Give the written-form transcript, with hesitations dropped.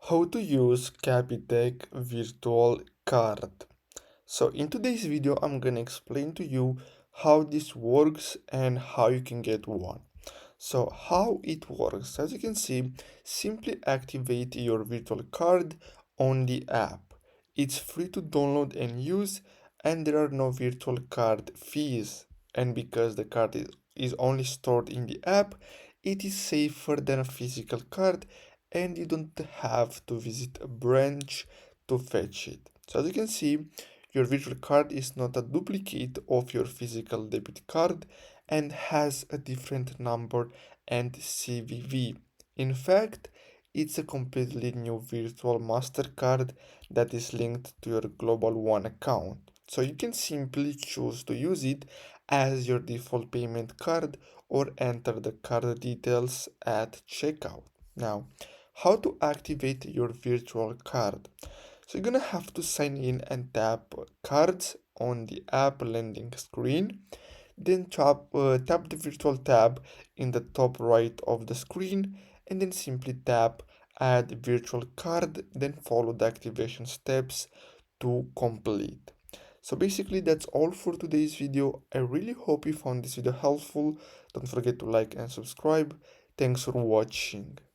How to use Capitec virtual card. So in today's video I'm gonna explain to you how this works and how you can get one. So how it works, as you can see, simply activate your virtual card on the app. It's free to download and use, and there are no virtual card fees. And because the card is only stored in the app, it is safer than a physical card, and you don't have to visit a branch to fetch it. So as you can see, your virtual card is not a duplicate of your physical debit card and has a different number and CVV. In fact, it's a completely new virtual MasterCard that is linked to your Global One account. So you can simply choose to use it as your default payment card or enter the card details at checkout. Now, how to activate your virtual card? So you're gonna have to sign in and tap cards on the app landing screen. Then tap the virtual tab in the top right of the screen and then simply tap add virtual card, then follow the activation steps to complete. So basically that's all for today's video. I really hope you found this video helpful. Don't forget to like and subscribe. Thanks for watching.